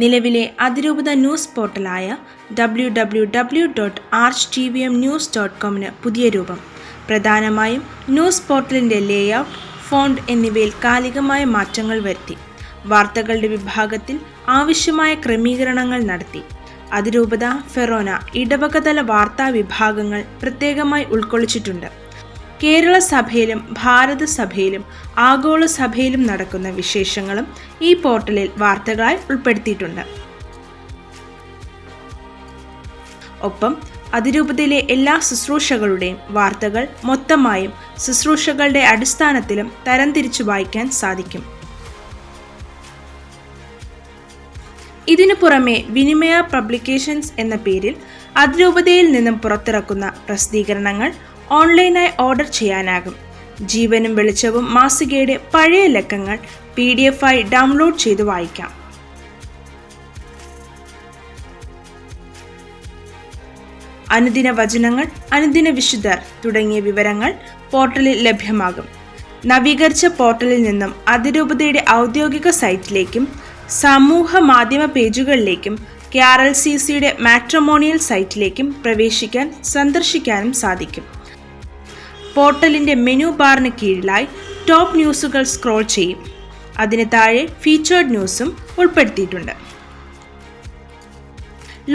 നിലവിലെ അതിരൂപത news പോർട്ടലായ www.archtvmnews.com പുതിയ രൂപം. പ്രധാനമായും ന്യൂസ് പോർട്ടലിൻ്റെ ലേഔട്ട്, ഫോണ്ട് എന്നിവയിൽ കാലികമായ മാറ്റങ്ങൾ വരുത്തി. വാർത്തകളുടെ വിഭാഗത്തിൽ ആവശ്യമായ ക്രമീകരണങ്ങൾ നടത്തി. അതിരൂപത, ഫെറോന, ഇടവകതല വാർത്താ വിഭാഗങ്ങൾ പ്രത്യേകമായി ഉൾക്കൊള്ളിച്ചിട്ടുണ്ട്. കേരള സഭയിലും ഭാരത സഭയിലും ആഗോള സഭയിലും നടക്കുന്ന വിശേഷങ്ങളും ഈ പോർട്ടലിൽ വാർത്തകളായി ഉൾപ്പെടുത്തിയിട്ടുണ്ട്. ഒപ്പം അതിരൂപതയിലെ എല്ലാ ശുശ്രൂഷകളുടെയും വാർത്തകൾ മൊത്തമായും ശുശ്രൂഷകളുടെ അടിസ്ഥാനത്തിലും തരംതിരിച്ചു വായിക്കാൻ സാധിക്കും. ഇതിനു പുറമെ വിനിമയ പബ്ലിക്കേഷൻസ് എന്ന പേരിൽ അതിരൂപതയിൽ നിന്നും പുറത്തിറക്കുന്ന പ്രസിദ്ധീകരണങ്ങൾ ഓൺലൈനായി ഓർഡർ ചെയ്യാനാകും. ജീവനും വെളിച്ചവും മാസികയുടെ പഴയ ലക്കങ്ങൾ PDF ആയി ഡൗൺലോഡ് ചെയ്ത് വായിക്കാം. അനുദിന വചനങ്ങൾ, അനുദിന വിശുദ്ധർ തുടങ്ങിയ വിവരങ്ങൾ പോർട്ടലിൽ ലഭ്യമാകും. നവീകരിച്ച പോർട്ടലിൽ നിന്നും അതിരൂപതയുടെ ഔദ്യോഗിക സൈറ്റിലേക്കും സമൂഹ മാധ്യമ പേജുകളിലേക്കും KRLCCയുടെ മാട്രിമോണിയൽ സൈറ്റിലേക്കും പ്രവേശിക്കാൻ സന്ദർശിക്കാനും സാധിക്കും. പോർട്ടലിൻ്റെ മെനു ബാറിന് കീഴിലായി ടോപ്പ് ന്യൂസുകൾ സ്ക്രോൾ ചെയ്യും. അതിന് താഴെ ഫീച്ചേർഡ് ന്യൂസും ഉൾപ്പെടുത്തിയിട്ടുണ്ട്.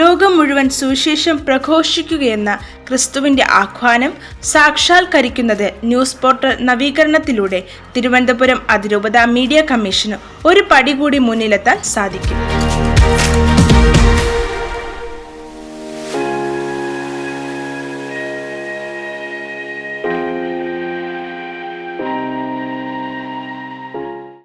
ലോകം മുഴുവൻ സുവിശേഷം പ്രഘോഷിക്കുകയെന്ന ക്രിസ്തുവിൻ്റെ ആഹ്വാനം സാക്ഷാത്കരിക്കുന്നത് ന്യൂസ് പോർട്ടൽ നവീകരണത്തിലൂടെ തിരുവനന്തപുരം അതിരൂപത മീഡിയ കമ്മീഷന് ഒരു പടി കൂടി മുന്നിലെത്താൻ സാധിക്കും.